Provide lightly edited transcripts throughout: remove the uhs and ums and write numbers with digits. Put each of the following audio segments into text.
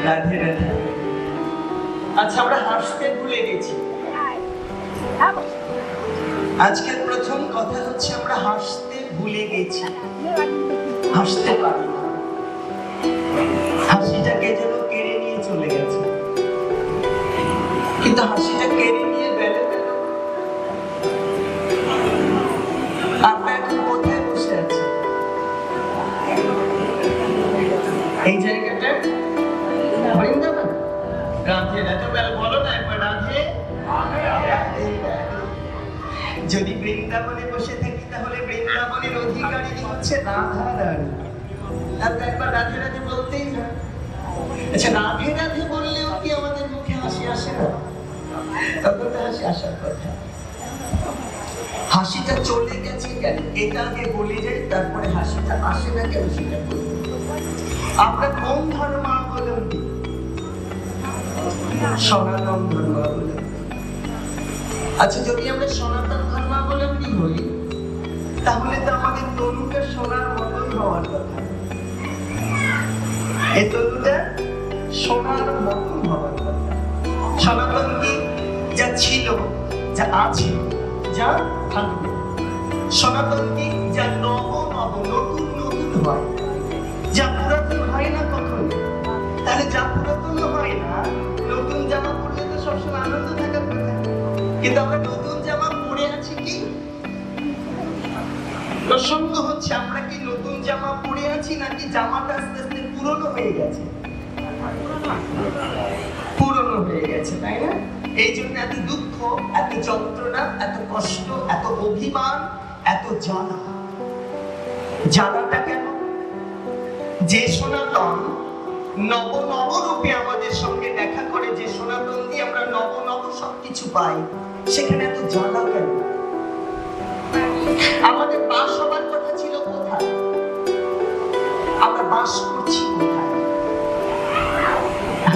রাধে রাধে। আচ্ছা, আমরা হাসতে ভুলে গেছি। আজকের প্রথম কথা হচ্ছে আমরা হাসতে ভুলে গেছি, হাসতে পারি না। হাসিটাকে যেন কেড়ে নিয়ে চলে গেছে, কিন্তু হাসিটা কেড়ে নিয়ে গেল। আমরা এখন কোথায় বসে আছি? এই জায়গাটা বৃন্দাবন। রাধে রাধে বলো না একবার, রাধে। যদি বৃন্দাবনে বসে থাকি তাহলে বৃন্দাবনের অধিকারী হচ্ছে রাধা রানী। আমরা একবার রাধে রাধে বলতেই না। আচ্ছা, রাধে রাধে বললেও কি আমাদের মুখে হাসি আসে না? তখন তো হাসি আসার কথা। হাসিটা চলে গেছে কেন এটা আগে বলে যাই, তারপরে হাসিটা আসে না কেন সেটা বলি। আমরা কোন ধর্মাবলম্বী? সনাতন ধর্মাবলম্বী। আচ্ছা, যদি আমরা সনাতন ধর্মাবলম্বী হই তাহলে তো আমাদের তনুটা সোনার মতন হওয়ার কথা। এই তনুটা সোনার মতন হওয়ার কথা। সনাতন কি? যা ছিল, যা আছে, যা থাকবে। সনাতন কি? যা নব নব, নতুন নতুন হয়, যা পুরাতন হয় না কখনো। তাহলে যা পুরাতন হয় না, নতুন জামা পরলে তো সবসময় আনন্দ থাকার কথা। কিন্তু আমরা নতুন জামা পরে আছি কি? প্রসঙ্গ হচ্ছে আমরা কি নতুন জামা পরে আছি নাকি জামাটা আস্তে আস্তে পুরনো হয়ে গেছে? পুরনো হয়ে গেছে, তাই না? এই জন্য এত দুঃখ, এত যন্ত্রণা, এত কষ্ট, এত অভিমান, এত জ্বালা। জ্বালাটা কেন? যে সনাতন নব নব রূপে আমাদের সঙ্গে দেখা করে, যে সনাতন দিয়ে আমরা নব নব সবকিছু পাই, সেখানে এত জ্বালা কেন? আমাদের বাস হবার কথা ছিল কোথায়? আমরা বাস করছি কোথায়?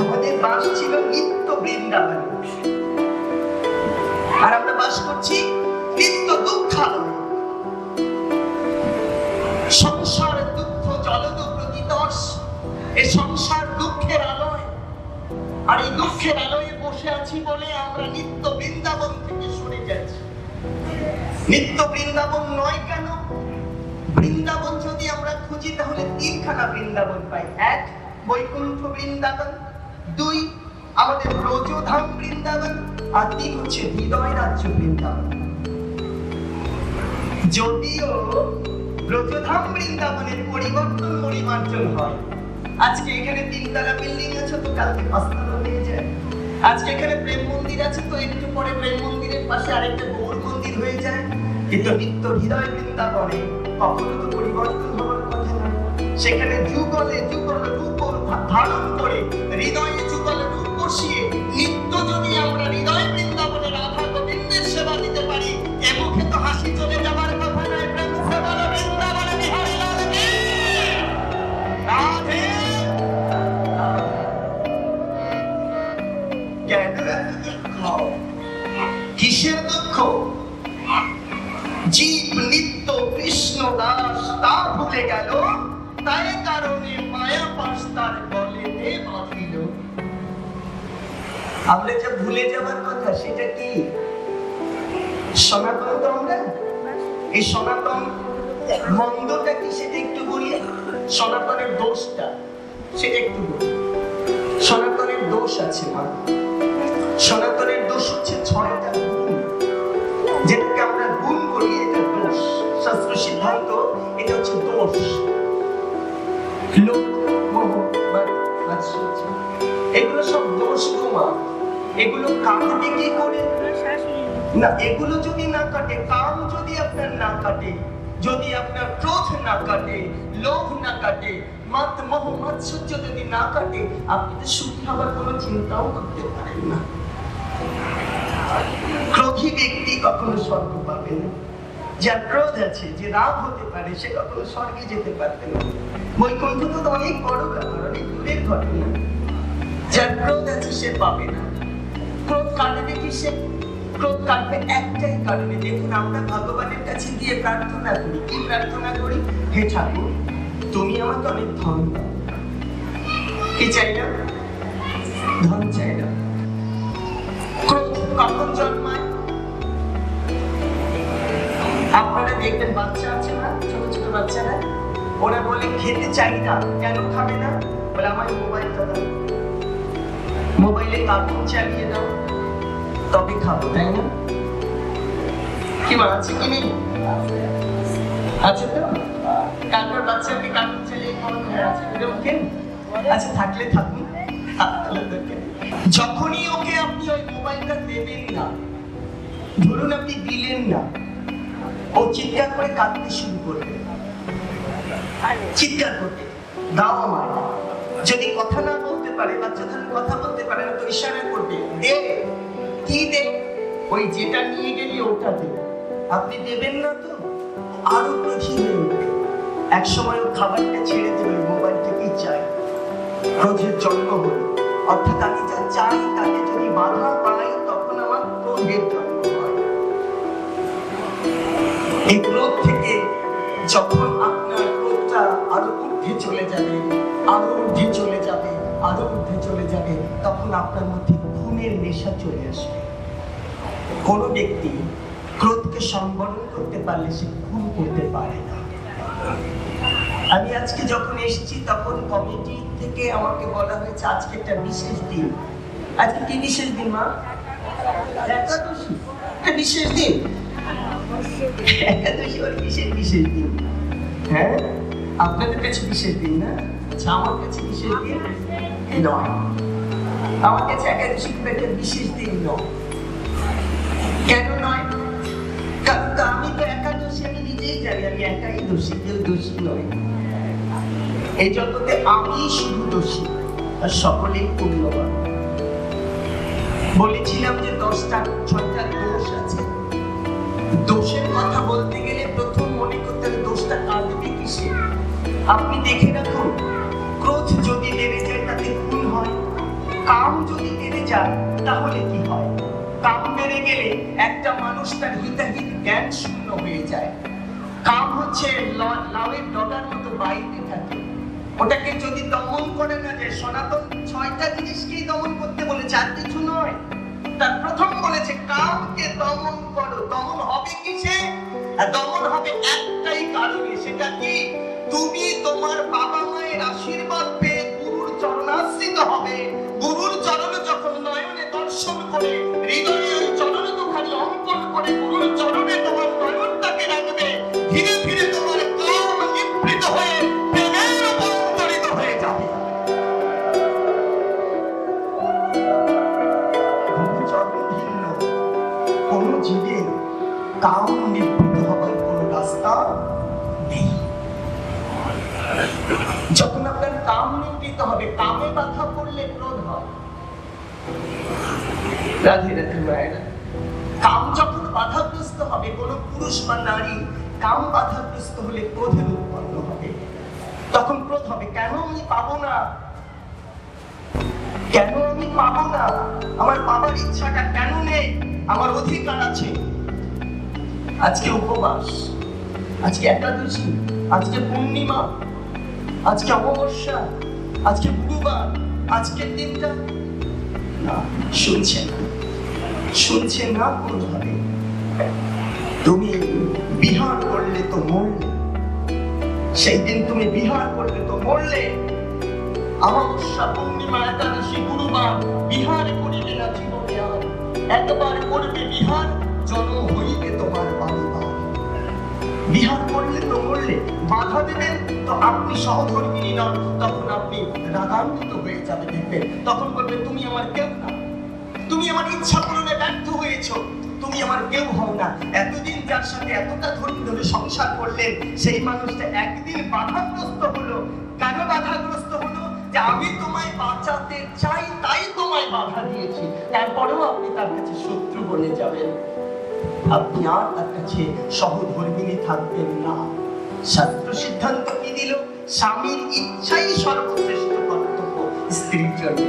আমাদের বাস ছিল নিত্য বৃন্দাবনে, আর আমরা বাস করছি নিত্য দুঃখালয়ে। সংসার দুঃখ জলদ প্রতিতস, এই সংসার দুঃখের আলোয়, আর এই দুঃখের আলোয় বসে আছি বলে আমরা নিত্য বৃন্দাবন থেকে সরে যাচ্ছি। নিত্য বৃন্দাবন নয় কেন? বৃন্দাবন যদি আমরা খুঁজি তাহলে তিনখানা বৃন্দাবন পাই। এক, বৈকুণ্ঠ বৃন্দাবন। দুই, আমাদের ব্রজধাম বৃন্দাবন। আর তিন হচ্ছে হৃদয় রাজ্য বৃন্দাবন। যদিও ব্রজধাম বৃন্দাবনের পরিবর্তন পরিমার্জন হয়। আজকে এখানে তিনতলা বিল্ডিং আছে, তো কালকে পাঁচতলা হয়ে যায়। আজকে এখানে প্রেম মন্দির আছে, তো একটু পরে প্রেম মন্দিরের পাশে আরেকটা গৌর মন্দির হয়ে যায়। কিন্তু নিত্য হৃদয় বৃন্দাবনে কখনো তো পরিবর্তন হওয়ার কথা নয়। সেখানে যুগলে যুগল রূপ ধারণ করে, হৃদয়ে যুগল রূপ বসিয়ে নিত্য যদি আমরা হৃদয় বৃন্দাবনে রাধা গোবিন্দের সেবা দিতে পারি, এ মুখে তো হাসি চলে যাবার কথা নয়। প্রেম সেবা বৃন্দাবনে বিহারী লাল কি রাধে। কেন দুঃখ? কিসের দুঃখ? জীব নিত্য কৃষ্ণ দাস তা ভুলে গেল, তাই কারণে মায়া পাশ তার গলেতে বাঁধিল। আমরা যে ভুলে যাবার কথা সেটা কি? সনাতন তো আমরা। এই সনাতন মন্দটা কি সেটা একটু বলি। সনাতনের দোষটা সেটা একটু বলি। সনাতনের দোষ আছে মা। সনাতনের দোষ হচ্ছে 6টা গুণ, যেটাকে আমরা গুণ করি, এটা দোষ। শাস্ত্র সিদ্ধান্ত এটা হচ্ছে দোষ। লোভ, মোহ, মান, মাৎসর্য, এগুলো সব দোষ গোমা। এগুলো কাটবে কি করে? না, এগুলো যদি না কাটে, কাম যদি আপনার না কাটে, যদি আপনার ক্রোধ না কাটে, লোভ না কাটে, মাত মোহ মাৎসর্য যদি না কাটে, আপনি তো সুখী হবার কোনো চিন্তাও করতে পারেন না। ক্রোধী ব্যক্তি কখনো স্বর্গ পাবে না। যার ক্রোধ আছে, যে রাগ হতে পারে, সে কখনো স্বর্গে যেতে পারবে না। বৈকুণ্ঠ তো অনেক বড় ব্যাপার, অনেক দূরের ঘটনা। যার ক্রোধ আছে সে পাবে না। ক্রোধ কাটবে কি? সে ক্রোধ কাটবে একটাই কারণে। দেখুন, আমরা ভগবানের কাছে গিয়ে প্রার্থনা করি। কি প্রার্থনা করি? হে ঠাকুর, তুমি আমাকে অনেক ধন দাও। কি চাইলাম? ধন চাই না। ক্রোধ কখন জন্মায়? আপনারা দেখবেন বাচ্চা আছে না, ছোট ছোট বাচ্চারা, ওরা বলে খেতে চাই না। কেন খাবে না? বলে আমার মোবাইলটা দাও, মোবাইলে কার্টুন চালিয়ে দাও, তবে খাবো, তাই না? কি আছে কি নেই? আছে তো? কারোর বাচ্চাকে কার্টুন চালিয়ে খাওয়ানো আছে, এরকম কেন? আচ্ছা থাকলে থাকুন, যখনই ওকে আপনি ওই মোবাইলটা দেবেন না, ধরুন আপনি দিলেন না, ও চিৎকার করে কাঁদতে শুরু করবে, চিৎকার করবে, দাও আমার। যদি কথা না বলতে পারে, বাচ্চা ধরুন কথা বলতে পারে না, তো ইশারা করবে, দে। কি দে? ওই যেটা নিয়ে গেলি ওটা দে। আপনি দেবেন না তো আরো ক্রোধী হয়ে উঠবে, এক সময় ও খাবারটা ছেড়ে দেবে, মোবাইলটাকেই চাই। ক্রোধের জন্ম হলো, অর্থাৎ আমি যা চাই তাকে যদি বাধা পাই তখন আমার ক্রোধের জন্ম হয়। এই ক্রোধ থেকে যখন আপনার ক্রোধটা আরো ঊর্ধ্বে চলে যাবে, আরো ঊর্ধ্বে চলে যাবে, আরো ঊর্ধ্বে চলে যাবে, তখন আপনার মধ্যে খুনের নেশা চলে আসবে। কোন ব্যক্তি ক্রোধকে সম্বরণ করতে পারলে সে খুন করতে পারে না। আমি আজকে যখন এসেছি তখন কমিটি থেকে আমাকে বলা হয়েছে আজকে একটা বিশেষ দিন। আজকে কি বিশেষ দিন মা? একাদশী। একটা বিশেষ দিন, একাদশী আর কিসের বিশেষ দিন? হ্যাঁ, আপনাদের কাছে বিশেষ দিন না? আচ্ছা, আমার কাছে বিশেষ দিন নয়। আমার কাছে একাদশী খুব একটা বিশেষ দিন নয়। কেন নয়? কারণ তো আমি তো একাদশী আমি নিজেই জানি আমি একাই দোষী, কেউ দোষী নয়। এই জগতে আমি শুধু দোষী আর সকলেই পুণ্যবান। বলেছিলাম যে 6টা দোষ আছে। দোষের কথা বলতে গেলে প্রথম মনে করতে হবে দোষটা কাঁদবে কিসে। আপনি দেখে রাখুন, ক্রোধ যদি বেড়ে যায় তাতে খুন হয়, কাম যদি বেড়ে যায় তাহলে কি হয়? কাম বেড়ে গেলে একটা মানুষ তার হিতাহিত জ্ঞান শূন্য হয়ে যায়। কাম হচ্ছে লাউয়ের ডগার মতো বাইরে থাকে, ওটাকে যদি দমন করে না যায়, সনাতন 6টা জিনিসকেই দমন করতে বলেছে, আর কিছু নয়। তার প্রথম বলেছে কামকে দমন করো। দমন হবে কিসে? দমন হবে একটাই কারণে, সেটা কি? তুমি তোমার বাবা মায়ের আশীর্বাদ পেয়ে গুরুর চরণাশ্রিত হবে। গুরুর চরণ যখন নয়নে দর্শন করে, হৃদয়ে ওই চরণ দুখানি অঙ্কন করে গুরুর চরণে তোমার নয়নটাকে রাখবে, ধীরে ধীরে তোমার কাম নিবৃত হয়ে প্রেমে রূপান্তরিত হয়ে যাবে। কোন জীবের কাম নিবৃত হবার কোন রাস্তা নেই। যখন আপনার কাম নিবৃত হবে, কামে বাধা পড়লে ক্রোধ হয়। রাধে রাধে মায়েরা, কাম যখন বাধাগ্রস্ত হবে, কোন পুরুষ বা নারী কাম বাধাগ্রস্ত হলে ক্রোধের উৎপন্ন হবে। তখন ক্রোধ হবে, কেন আমি পাবো না? কেন আমি পাবো না? আমার বাবার ইচ্ছাটা কেন নেই? আমার অধিকার আছে। আজকে উপবাস, আজকে একাদশী, আজকে পূর্ণিমা, আজকে অমাবস্যা, আজকে গুরুবার, আজকের দিনটা না শুনছেন, শুনছেন না কোনোভাবে। তুমি বিহার করলে তো মরলে, সেই দিন তুমি বিহার করলে তো মরলে। অমাবস্যা, পূর্ণিমা, একাদশী, গুরুবার বিহার করিবে না জীবনে আর। একবার করবে বিহার, জন্ম হইবে তোমার বারবার। বিহার করলে তো মরলে, বাধা দেবেন তো আপনি সহধর্মিণী নন, তখন আপনি রাগান্বিত হয়ে যাবে। দেখবেন তখন বলবে তুমি আমার কেউ না, তুমি আমার ইচ্ছা পূরণে ব্যর্থ হয়েছ, তুমি আমার কেউ হও না। এতদিন যার সাথে এতটা ধরে ধরে সংসার করলেন, সেই মানুষটা একদিন বাধাগ্রস্ত হলো। কেন বাধাগ্রস্ত হলো? যে আমি তোমায় বাঁচাতে চাই, তাই তোমায় বাধা দিয়েছি। তারপরেও আপনি তার কাছে শত্রু বনে যাবেন, আপনি আর তার কাছে সহধর্মিণী থাকবেন না। শাস্ত্র সিদ্ধান্ত কি দিল? স্বামীর ইচ্ছাই সর্বশ্রেষ্ঠ কর্তব্য স্ত্রীর জন্য।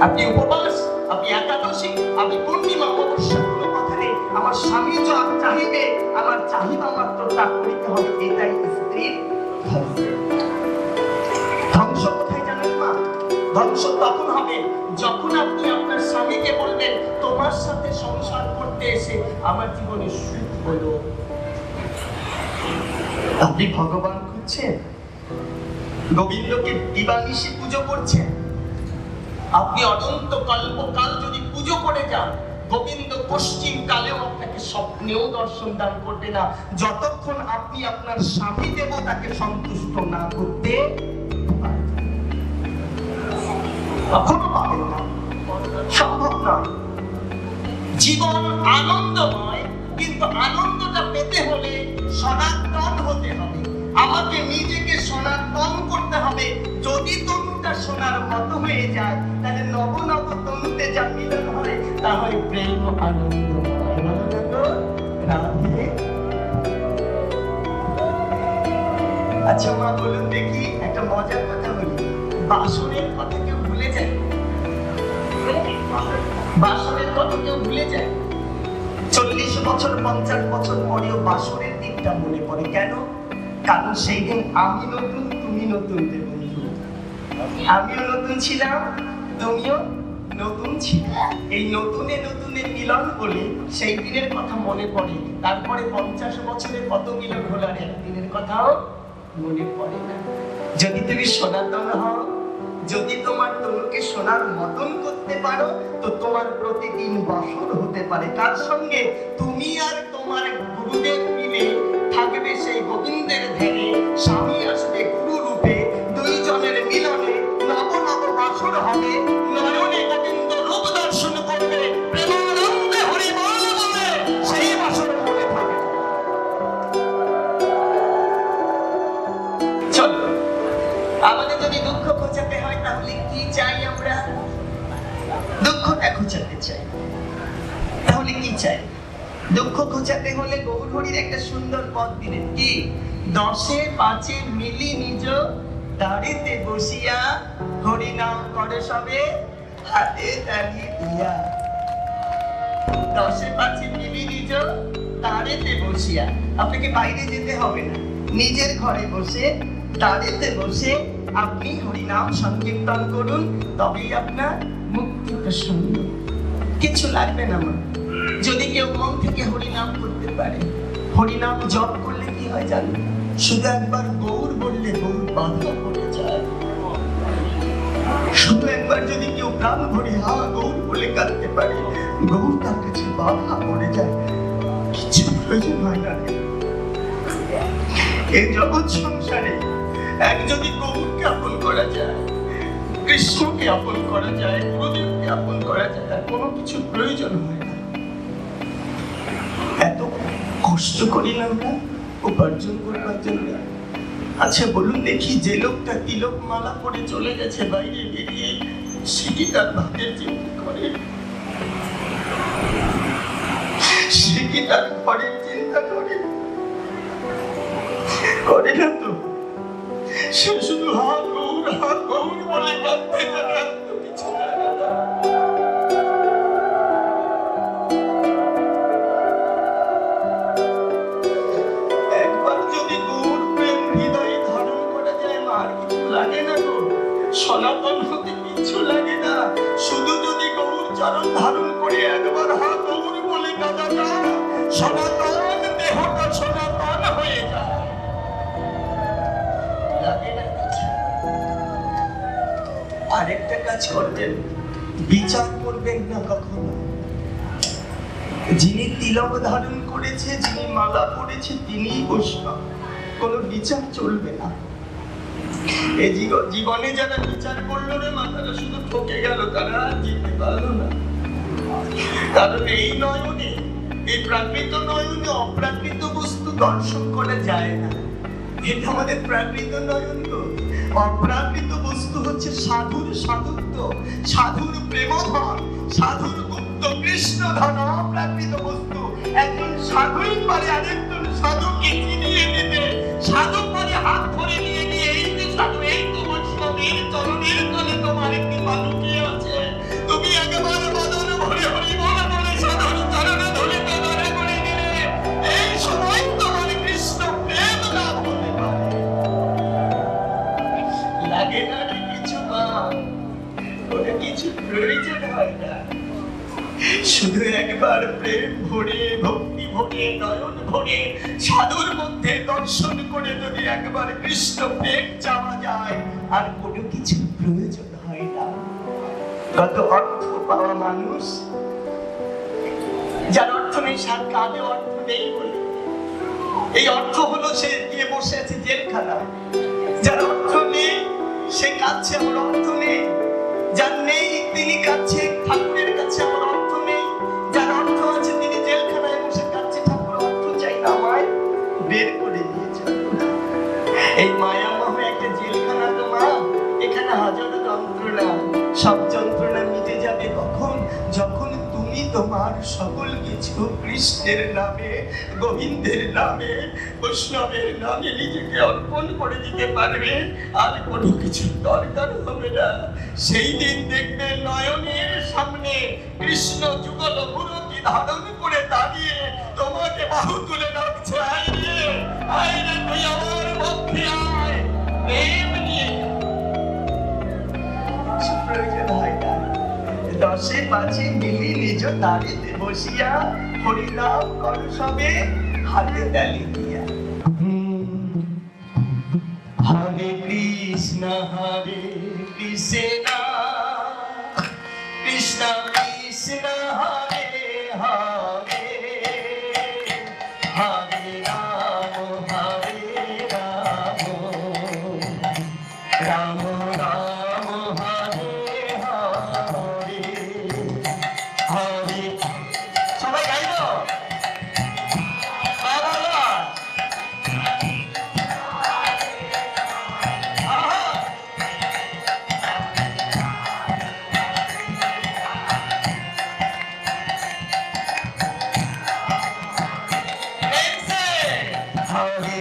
আপনি উপবাস, আপনি একাদশী, আপনি পূর্ণিমা, অমাবস্যা, কোনো কথা নেই। আমার স্বামী যা চাহিবে, আমার চাহিদা মাত্র তা করিতে হবে, এটাই স্ত্রীর ধর্ম। ধ্বংস কোথায় জানেন মা? ধ্বংস তখন হবে যখন আপনি আপনার স্বামীকে বলবেন, তোমার সাথে সংসার করতে এসে আমার জীবনে সুখ হলো। আপনি ভগবান খুঁজছেন, গোবিন্দকে দিবানিশি পুজো করছেন। আপনি অনন্ত কল্পকাল যদি পুজো করে যান, গোবিন্দ পশ্চিম কালেও আপনাকে স্বপ্নেও দর্শন দান করবে না, যতক্ষণ আপনি আপনার স্বামী দেবতাকে সন্তুষ্ট না করতে পারবেন। কখনো পাবেন না, সম্ভব নয়। জীবন আনন্দময়, কিন্তু আনন্দটা পেতে হলে সনাতন হতে হবে। আমাকে নিজেকে সনাতন করতে হবে। যদি তনুটা সোনার মতো হয়ে যায়, তাহলে নব নব তনুতে যা মিলন হয় তা হয় প্রেম আনন্দময়। রাধে। আচ্ছা মা বলুন দেখি, একটা মজার কথা বলি, বাসনের কথা কেউ ভুলে যায়? বাসনের কথা কেউ ভুলে যায়? 40 বছর 50 বছর পরেও বাসনের দিকটা মনে পড়ে। কেন? কারণ সেই দিন আমি নতুন, তুমি নতুন রে বন্ধু। আমিও নতুন ছিলাম, তুমিও নতুন ছিলে। এই নতুনে নতুনের মিলন বলে সেই দিনের কথা মনে পড়ে। তারপরে 50 বছরে কত মিলন হলো, আর একদিনের কথাও মনে পড়ে না। যদি তুমি সনাতন হও, যদি তোমার তনুকে সোনার মতন করতে পারো, তো তোমার প্রতিদিন বসর হতে পারে। তার সঙ্গে তুমি আর তোমার গুরুদেব মিলে থাকবে সেই গোবিন্দের ধ্যানে। স্বামী আসবে গুরু রূপে, দুইজনের মিলনে নব নব বসর হবে। নয়নে গোবিন্দ রূপ দর্শন করবে, প্রেমানন্দে হরি বল বলে সেই বসর মনে থাকবে। চলো, আমাদের যদি দুঃখ ঘোচাতে হয় তাহলে কি চাই? আমরা দুঃখটা ঘোচাতে চাই। তাহলে কি চাই? দুঃখ ঘোচাতে হলে গৌর হরির একটা সুন্দর পদ দিলেন, কি? 10 5 মিলি নিজ দাঁড়িতে বসিয়া হরি নাম করে সবে হাতে তালি দিয়া। 10 5 মিলি নিজ দাঁড়িতে বসিয়া। আপনাকে বাইরে যেতে হবে না, নিজের ঘরে বসে দাঁড়িতে বসে আপনি হরিনাম সংকীর্তন করুন, তবেই আপনার মুক্তি প্রসন্ন। কিছু লাগবে না মা। যদি কেউ মন থেকে হরিনাম করতে পারে, হরিনাম জপ করলে কি হয় জানেন? শুধু একবার গৌর বললে গৌর বাধা পড়ে যায়। শুধু একবার যদি কেউ প্রাণ ভরে হা গৌর বলে কাঁদতে পারে, গৌর তার কাছে বাধা পড়ে যায়। কিছু প্রয়োজন হয় না। এই জগৎ সংসারে এক যদি গৌরকে আপন করা যায়, কৃষ্ণকে আপন করা যায়, গুরুদেবকে আপন করা যায়, আর কোনো কিছু প্রয়োজন হয় না। এত কষ্ট করি না আমরা উপার্জন করবার জন্য। আচ্ছা বলুন দেখি, যে লোকটা তিলক মালা পরে চলে গেছে বাইরে বেরিয়ে, সে কি তার ভাতের চিন্তা করে? সে কি তার ঘরের চিন্তা করে? করে না তো। সে শুধু হা গৌর বলে কাঁদতে জানে, কিছু জানে না। একবার যদি গৌর প্রেম হৃদয়ে ধারণ করা যায়, আর কিছু লাগে না গো। সনাতন হতে কিছু লাগে না। শুধু যদি গৌর চরণ ধারণ করে একবার হা গৌর বলে কাঁদা যায়, সনাতন দেহটা সনাতন হয়ে যায়। লাগে না কিছু। আরেকটা কাজ করবেন, বিচার করবেন না কখনো। যিনি তিলক ধারণ করেছে, যিনি মালা পড়েছে, তিনিই বৈষ্ণব। কোনো বিচার চলবে না। এই জীবনে যারা বিচার করলো রে মা, তারা শুধু ঠকে গেল, তারা আর জিততে পারলো না। কারণ এই নয়নে, এই প্রাকৃত নয়নে অপ্রাকৃত বস্তু দর্শন করা যায় না। এটা আমাদের প্রাকৃত নয়ন তো। অপ্রাকৃত বস্তু হচ্ছে সাধুর সাধুত্ব, সাধুর প্রেমধন, সাধুর গুপ্ত কৃষ্ণ ধন। অপ্রাকৃত বস্তু একজন সাধুই পারে আরেকজন সাধুকে চিনিয়ে দিতে। সাধু পারে হাত ধরে নিয়ে গিয়ে, এই যে সাধু, এই তো বৈষ্ণবের চরণের তলে তোমার একটি বালুকি আছে, তুমি একেবারে বদন ভরে হরি বলে বলে সাধুর চরণে ধরিতে ধরে করে দিলে, এই সময় তোমার কৃষ্ণ প্রেম লাভ হতে পারে। লাগে না কিছু মা, কোনো কিছু প্রয়োজন হয় না, শুধু একবার প্রেম ভরে, ভক্তি ভরে, নয়ন ভরে, সাধুর মধ্যে দর্শন করে যদি একবার কৃষ্ণ প্রেম চাওয়া যায়, আর কোনো কিছু প্রয়োজন হয় না। কত অর্থ পাওয়া মানুষ, যার অর্থ নেই, সার কাজে অর্থ নেই বলে এই অর্থ হলো সে গিয়ে বসে আছে জেলখানায়। যার অর্থ নেই সে কাঁদছে, আমার অর্থ নেই। যার নেই তিনি কাঁদছে ঠাকুরের কাছে, আমার অর্থ নেই। যার অর্থ আছে তিনি জেলখানায় বসে কাঁদছে, ঠাকুর অর্থ চাই না, আমায় বের করে দিয়েছে। এই মায়া মোহ একটা জেলখানার মা, এখানে হাজারো যন্ত্রণা, সব যন্ত্রণা মিটে যাবে কখন? যখন তুমি তোমার সকল কিছু কৃষ্ণের নামে, গোবিন্দের নামে, বৈষ্ণবের নামে নিজেকে অর্পণ করে দিতে পারবে, আর কোনো কিছু দরকার হবে না। সেই দিন দেখবে নয়নের সামনে কৃষ্ণ যুগল মূর্তি ধারণ করে দাঁড়িয়ে তোমাকে বাহু তুলে ডাকছে, আয় রে, আয় রে, তুই আমার পক্ষে আয়, প্রেম নিয়ে। প্রয়োজন হয় না, দশে পাঁচে মিলি নিজ দাঁড়িতে বসিয়া হরিনাম কর সবে হাতে তালি দিয়া। হরে কৃষ্ণ কৃষ্ণ কৃষ্ণ কৃষ্ণ হরে হরে, হরে রাম রাম রাম হরে হরে, হরে। সবাই গাইব হরে